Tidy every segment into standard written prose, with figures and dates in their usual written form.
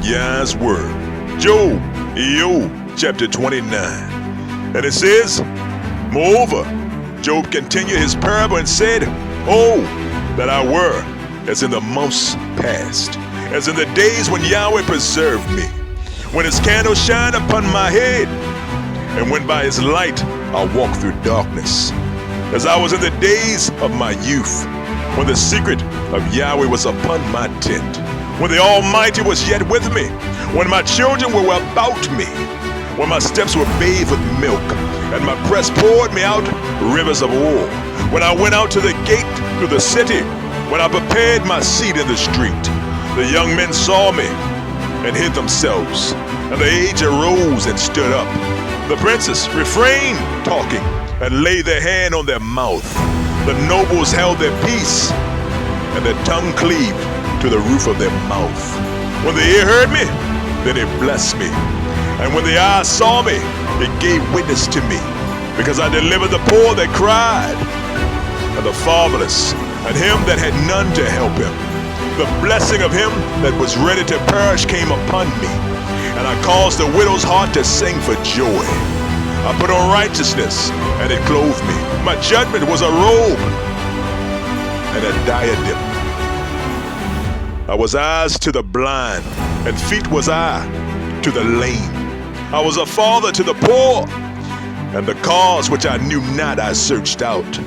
YAH'S word. Job, chapter 29. And it says, Moreover, Job continued his parable and said, Oh, that I were as in the months past, as in the days when Yahweh preserved me, when his candle shined upon my head, and when by his light I walked through darkness, as I was in the days of my youth, when the secret of Yahweh was upon my tent, when the Almighty was yet with me, when my children were about me, when my steps were bathed with milk, and my breast poured me out rivers of oil, when I went out to the gate through the city, when I prepared my seat in the street. The young men saw me and hid themselves, and the aged arose and stood up. The princes refrained talking and laid their hand on their mouth. The nobles held their peace, and their tongue cleaved to the roof of their mouth. When the ear heard me, then it blessed me. And when the eye saw me, it gave witness to me, because I delivered the poor that cried, and the fatherless, and him that had none to help him. The blessing of him that was ready to perish came upon me, and I caused the widow's heart to sing for joy. I put on righteousness, and it clothed me. My judgment was a robe and a diadem. I was eyes to the blind, and feet was I to the lame. I was a father to the poor, and the cause which I knew not I searched out.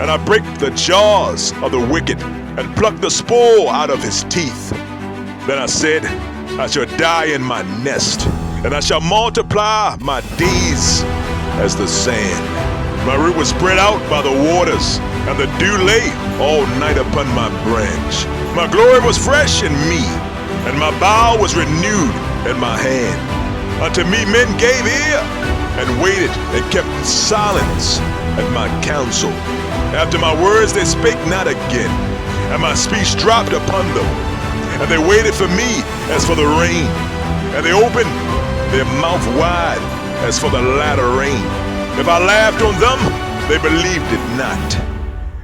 And I break the jaws of the wicked, and pluck the spoil out of his teeth. Then I said, I shall die in my nest, and I shall multiply my days as the sand. My root was spread out by the waters, and the dew lay all night upon my branch. My glory was fresh in me, and my bough was renewed in my hand. Unto me men gave ear, and waited, and kept silence at my counsel. After my words they spake not again, and my speech dropped upon them. And they waited for me as for the rain, and they opened their mouth wide as for the latter rain. If I laughed on them, they believed it not.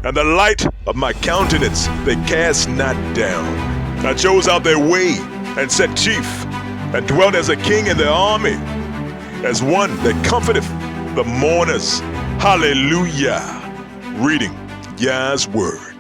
And the light of my countenance they cast not down. I chose out their way, and set chief, and dwelt as a king in their army, as one that comforteth the mourners. Hallelujah. Reading YAH'S word.